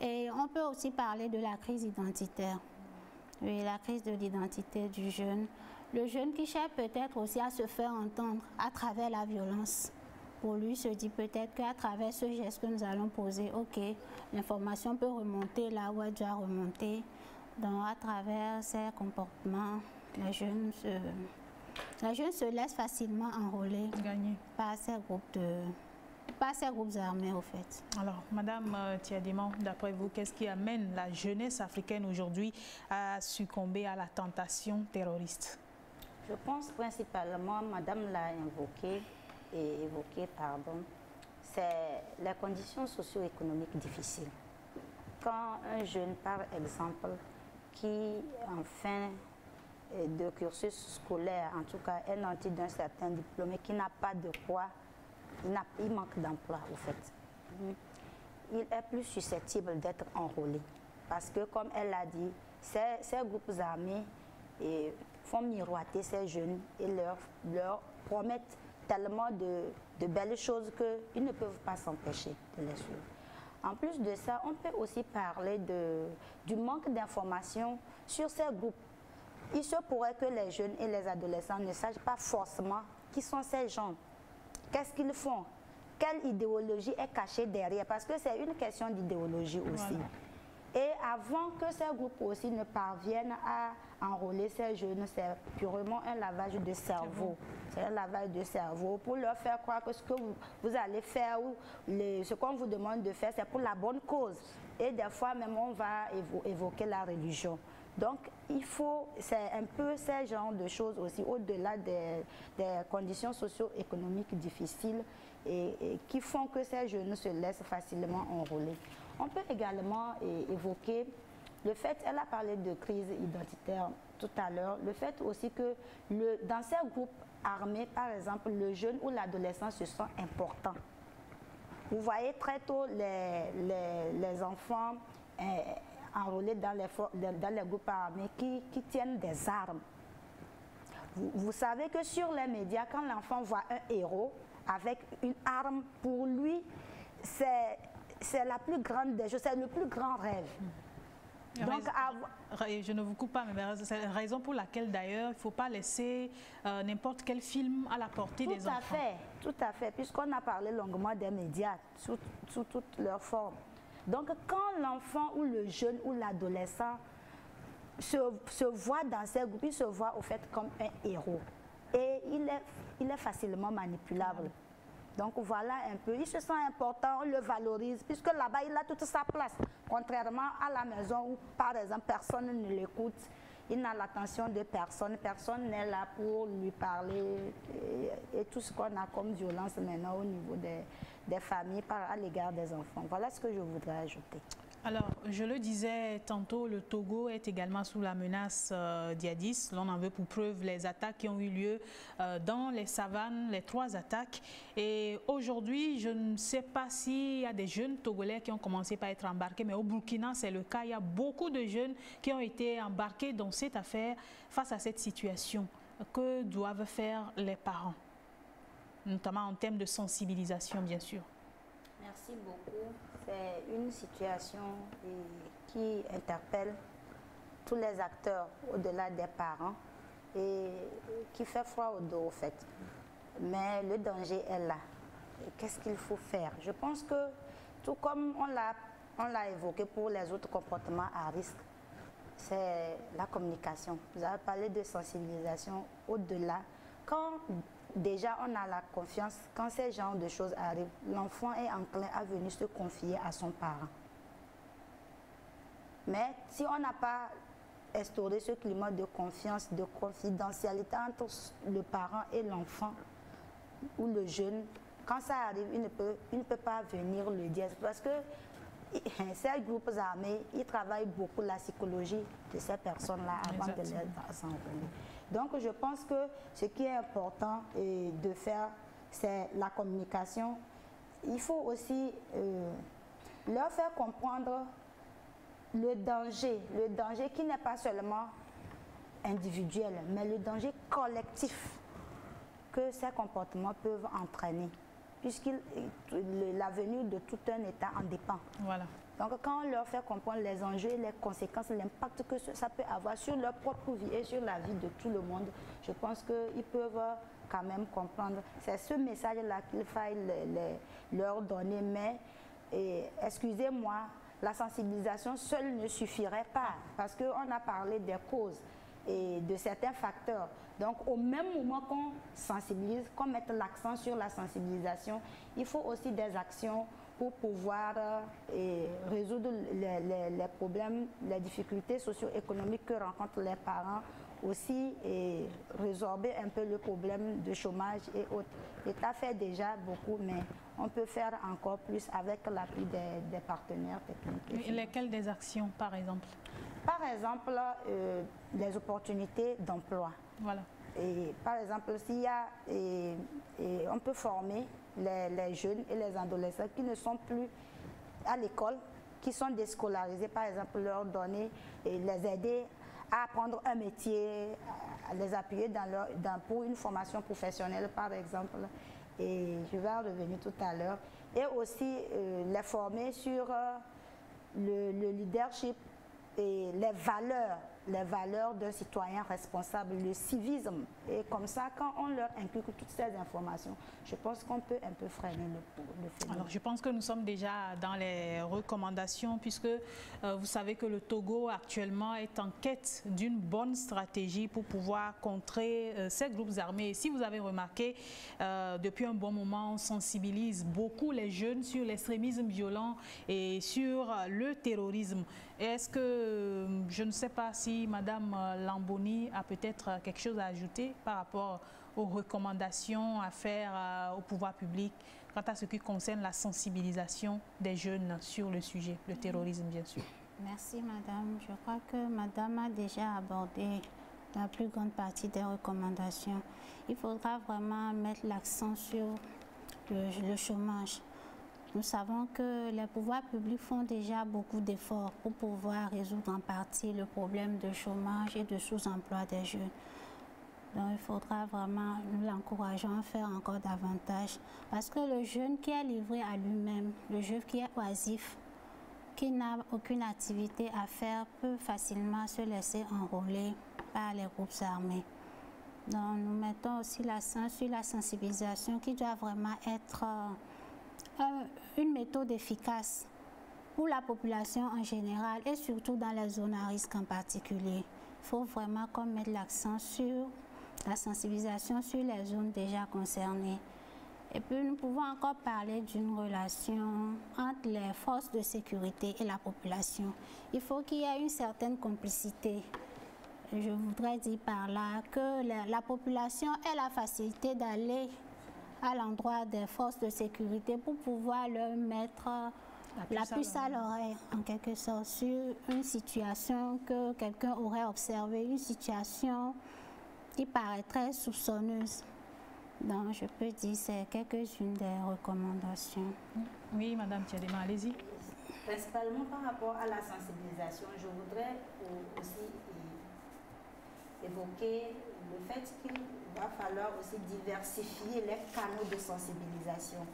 Et on peut aussi parler de la crise identitaire. Oui, la crise de l'identité du jeune. Le jeune qui cherche peut-être aussi à se faire entendre à travers la violence. Pour lui, se dit peut-être qu'à travers ce geste que nous allons poser, ok, l'information peut remonter là où elle doit remonter. Donc, à travers ces comportements, les jeunes se laissent facilement enrôler par ces groupes armés, au fait. Alors, Madame Tiadimon, d'après vous, qu'est-ce qui amène la jeunesse africaine aujourd'hui à succomber à la tentation terroriste? Je pense principalement, Madame l'a évoqué, c'est les conditions socio-économiques difficiles. Quand un jeune, par exemple, qui en fin de cursus scolaire, en tout cas, est nanti d'un certain diplôme et qui n'a pas de quoi, il manque d'emploi, au fait. Il est plus susceptible d'être enrôlé. Parce que, comme elle l'a dit, ces groupes armés et font miroiter ces jeunes et leur promettent tellement de belles choses qu'ils ne peuvent pas s'empêcher de les suivre. En plus de ça, on peut aussi parler du manque d'informations sur ces groupes. Il se pourrait que les jeunes et les adolescents ne sachent pas forcément qui sont ces gens, qu'est-ce qu'ils font, quelle idéologie est cachée derrière, parce que c'est une question d'idéologie aussi. Voilà. Et avant que ces groupes aussi ne parviennent à enrôler ces jeunes, c'est purement un lavage de cerveau. C'est un lavage de cerveau pour leur faire croire que ce que vous allez faire ou ce qu'on vous demande de faire, c'est pour la bonne cause. Et des fois même, on va évoquer la religion. Donc, c'est un peu ce genre de choses aussi, au-delà des conditions socio-économiques difficiles et qui font que ces jeunes se laissent facilement enrôler. On peut également évoquer le fait, elle a parlé de crise identitaire tout à l'heure, le fait aussi que dans ces groupes armés, par exemple, le jeune ou l'adolescent se sent important. Vous voyez très tôt les enfants enrôlés dans les groupes armés qui tiennent des armes. Vous savez que sur les médias, quand l'enfant voit un héros avec une arme, pour lui, c'est la plus grande des choses, c'est le plus grand rêve. Donc, je ne vous coupe pas, mais c'est la raison pour laquelle d'ailleurs il ne faut pas laisser n'importe quel film à la portée des enfants. Tout à fait, puisqu'on a parlé longuement des médias sous toutes leurs formes. Donc quand l'enfant ou le jeune ou l'adolescent se voit dans ces groupes, il se voit au fait comme un héros. Et il est facilement manipulable. Donc voilà un peu, il se sent important, on le valorise, puisque là-bas il a toute sa place. Contrairement à la maison où par exemple personne ne l'écoute, il n'a l'attention de personne, personne n'est là pour lui parler et tout ce qu'on a comme violence maintenant au niveau des familles à l'égard des enfants. Voilà ce que je voudrais ajouter. Alors, je le disais tantôt, le Togo est également sous la menace djihadiste. L'on en veut pour preuve les attaques qui ont eu lieu dans les savanes, les 3 attaques. Et aujourd'hui, je ne sais pas s'il y a des jeunes Togolais qui ont commencé par être embarqués, mais au Burkina, c'est le cas. Il y a beaucoup de jeunes qui ont été embarqués dans cette affaire face à cette situation. Que doivent faire les parents, notamment en termes de sensibilisation, bien sûr? Merci beaucoup. C'est une situation qui interpelle tous les acteurs au-delà des parents et qui fait froid au dos, au fait. Mais le danger est là. Qu'est-ce qu'il faut faire? Je pense que, tout comme on l'a évoqué pour les autres comportements à risque, c'est la communication. Vous avez parlé de sensibilisation au-delà. Quand déjà on a la confiance, quand ces genres de choses arrivent, l'enfant est enclin à venir se confier à son parent. Mais si on n'a pas instauré ce climat de confiance, de confidentialité entre le parent et l'enfant ou le jeune, quand ça arrive, il ne peut pas venir le dire. Parce que ces groupes armés, ils travaillent beaucoup la psychologie de ces personnes-là avant de les enrôler. Donc je pense que ce qui est important de faire, c'est la communication. Il faut aussi leur faire comprendre le danger qui n'est pas seulement individuel, mais le danger collectif que ces comportements peuvent entraîner, puisque l'avenir de tout un État en dépend. Voilà. Donc quand on leur fait comprendre les enjeux, les conséquences, l'impact que ça peut avoir sur leur propre vie et sur la vie de tout le monde, je pense qu'ils peuvent quand même comprendre. C'est ce message-là qu'il faille leur donner, mais excusez-moi, la sensibilisation seule ne suffirait pas, parce qu'on a parlé des causes et de certains facteurs. Donc au même moment qu'on sensibilise, qu'on mette l'accent sur la sensibilisation, il faut aussi des actions pour pouvoir résoudre les problèmes, les difficultés socio-économiques que rencontrent les parents, aussi et résorber un peu le problème de chômage et autres. L'État fait déjà beaucoup, mais on peut faire encore plus avec l'appui des partenaires techniques. Et lesquelles des actions, par exemple? Par exemple, les opportunités d'emploi. Voilà. Et par exemple, s'il y a, on peut former les jeunes et les adolescents qui ne sont plus à l'école, qui sont déscolarisés, par exemple, leur donner et les aider à apprendre un métier, à les appuyer pour une formation professionnelle par exemple. Et je vais en revenir tout à l'heure. Et aussi les former sur le leadership et les valeurs d'un citoyen responsable, le civisme. Et comme ça, quand on leur inculque toutes ces informations, je pense qu'on peut un peu freiner le phénomène. Alors, je pense que nous sommes déjà dans les recommandations, puisque vous savez que le Togo actuellement est en quête d'une bonne stratégie pour pouvoir contrer ces groupes armés. Et si vous avez remarqué, depuis un bon moment, on sensibilise beaucoup les jeunes sur l'extrémisme violent et sur le terrorisme. Est-ce que, je ne sais pas si Madame Lamboni a peut-être quelque chose à ajouter par rapport aux recommandations à faire au pouvoir public quant à ce qui concerne la sensibilisation des jeunes sur le sujet, le terrorisme bien sûr. Merci Madame. Je crois que Madame a déjà abordé la plus grande partie des recommandations. Il faudra vraiment mettre l'accent sur le chômage. Nous savons que les pouvoirs publics font déjà beaucoup d'efforts pour pouvoir résoudre en partie le problème de chômage et de sous-emploi des jeunes. Donc il faudra vraiment, nous l'encourageons à faire encore davantage. Parce que le jeune qui est livré à lui-même, le jeune qui est oisif, qui n'a aucune activité à faire, peut facilement se laisser enrôler par les groupes armés. Donc nous mettons aussi l'accent sur la sensibilisation qui doit vraiment être une méthode efficace pour la population en général et surtout dans les zones à risque en particulier. Il faut vraiment qu'on mette l'accent sur la sensibilisation sur les zones déjà concernées. Et puis nous pouvons encore parler d'une relation entre les forces de sécurité et la population. Il faut qu'il y ait une certaine complicité. Je voudrais dire par là que la population ait la facilité d'aller à l'endroit des forces de sécurité pour pouvoir leur mettre la puce à l'oreille, en quelque sorte, sur une situation que quelqu'un aurait observée, une situation qui paraîtrait soupçonneuse. Donc, je peux dire que c'est quelques-unes des recommandations. Oui, Madame Tiadema, allez-y. Principalement par rapport à la sensibilisation, je voudrais aussi évoquer le fait qu'il va falloir aussi diversifier les canaux de sensibilisation.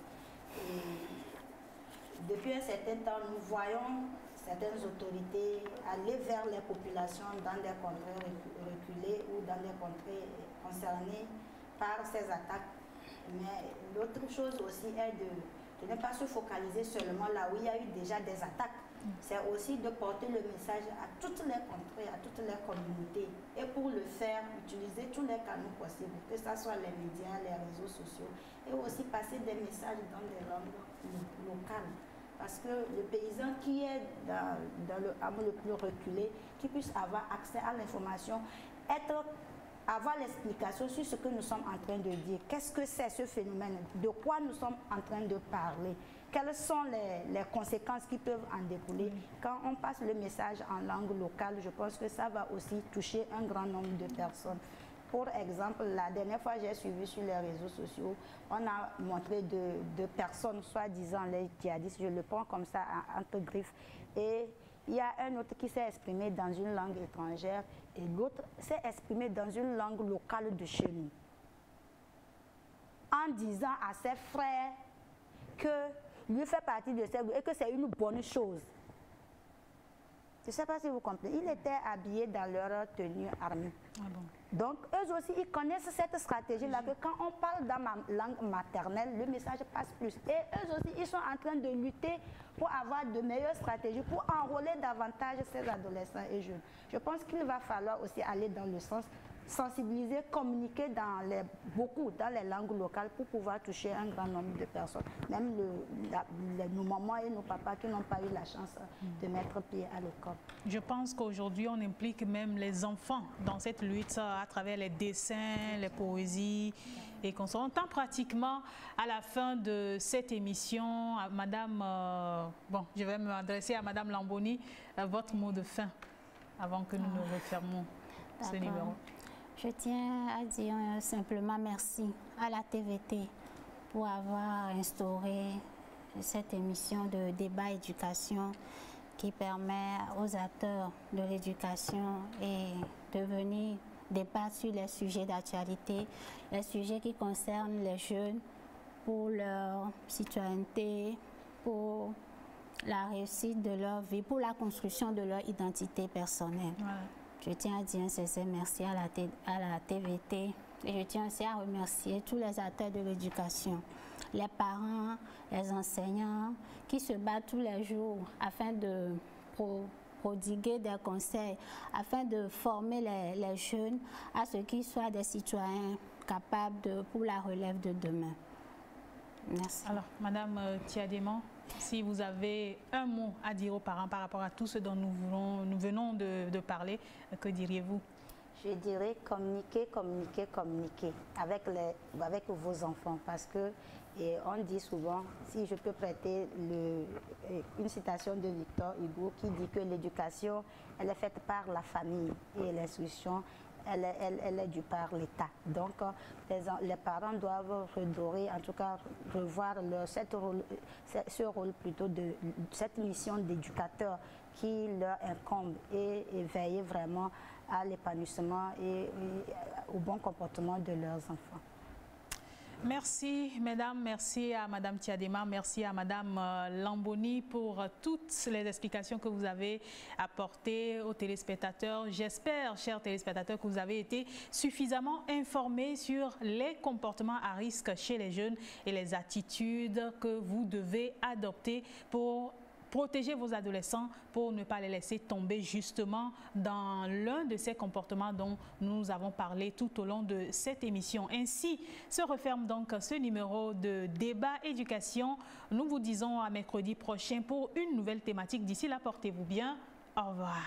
Et depuis un certain temps, nous voyons certaines autorités aller vers les populations dans des contrées reculées ou dans des contrées concernées par ces attaques. Mais l'autre chose aussi est de ne pas se focaliser seulement là où il y a eu déjà des attaques. C'est aussi de porter le message à toutes les contrées, à toutes les communautés. Et pour le faire, utiliser tous les canaux possibles, que ce soit les médias, les réseaux sociaux, et aussi passer des messages dans des langues locales. Parce que le paysan qui est dans le hameau le plus reculé, qui puisse avoir accès à l'information, avoir l'explication sur ce que nous sommes en train de dire. Qu'est-ce que c'est ce phénomène? De quoi nous sommes en train de parler? Quelles sont les conséquences qui peuvent en découler? Quand on passe le message en langue locale, je pense que ça va aussi toucher un grand nombre de personnes. Pour exemple, la dernière fois j'ai suivi sur les réseaux sociaux, on a montré deux personnes, soi-disant les djihadistes, je le prends comme ça entre griffes, et il y a un autre qui s'est exprimé dans une langue étrangère et l'autre s'est exprimé dans une langue locale de chez nous, en disant à ses frères que lui fait partie de ces groupes et que c'est une bonne chose. Je ne sais pas si vous comprenez. Ils étaient habillés dans leur tenue armée. Ah bon. Donc, eux aussi, ils connaissent cette stratégie-là, que quand on parle dans ma langue maternelle, le message passe plus. Et eux aussi, ils sont en train de lutter pour avoir de meilleures stratégies, pour enrôler davantage ces adolescents et jeunes. Je pense qu'il va falloir aussi aller dans le sens sensibiliser, communiquer beaucoup dans les langues locales pour pouvoir toucher un grand nombre de personnes. Même nos mamans et nos papas qui n'ont pas eu la chance de mettre pied à l'école. Je pense qu'aujourd'hui, on implique même les enfants dans cette lutte à travers les dessins, les poésies et qu'on se entend pratiquement à la fin de cette émission. Madame, bon, je vais m'adresser à Madame Lamboni, votre mot de fin avant que nous nous refermons ce numéro. Je tiens à dire simplement merci à la TVT pour avoir instauré cette émission de débat éducation qui permet aux acteurs de l'éducation de venir débattre sur les sujets d'actualité, les sujets qui concernent les jeunes pour leur citoyenneté, pour la réussite de leur vie, pour la construction de leur identité personnelle. Voilà. Je tiens à dire un sincère merci à la TVT et je tiens aussi à remercier tous les acteurs de l'éducation, les parents, les enseignants qui se battent tous les jours afin de prodiguer des conseils, afin de former les jeunes à ce qu'ils soient des citoyens capables pour la relève de demain. Merci. Alors, Madame Tiadéma, si vous avez un mot à dire aux parents par rapport à tout ce dont nous venons de parler, que diriez-vous? Je dirais communiquer, communiquer, communiquer avec vos enfants parce que on dit souvent, si je peux prêter une citation de Victor Hugo qui dit que l'éducation, elle est faite par la famille et l'instruction, elle est due par l'État. Donc, les parents doivent redorer, en tout cas, revoir ce rôle plutôt cette mission d'éducateur qui leur incombe et veiller vraiment à l'épanouissement et au bon comportement de leurs enfants. Merci, mesdames. Merci à Madame Tiadéma. Merci à Madame Lamboni pour toutes les explications que vous avez apportées aux téléspectateurs. J'espère, chers téléspectateurs, que vous avez été suffisamment informés sur les comportements à risque chez les jeunes et les attitudes que vous devez adopter pour protéger vos adolescents pour ne pas les laisser tomber justement dans l'un de ces comportements dont nous avons parlé tout au long de cette émission. Ainsi se referme donc ce numéro de débat éducation. Nous vous disons à mercredi prochain pour une nouvelle thématique. D'ici là, portez-vous bien. Au revoir.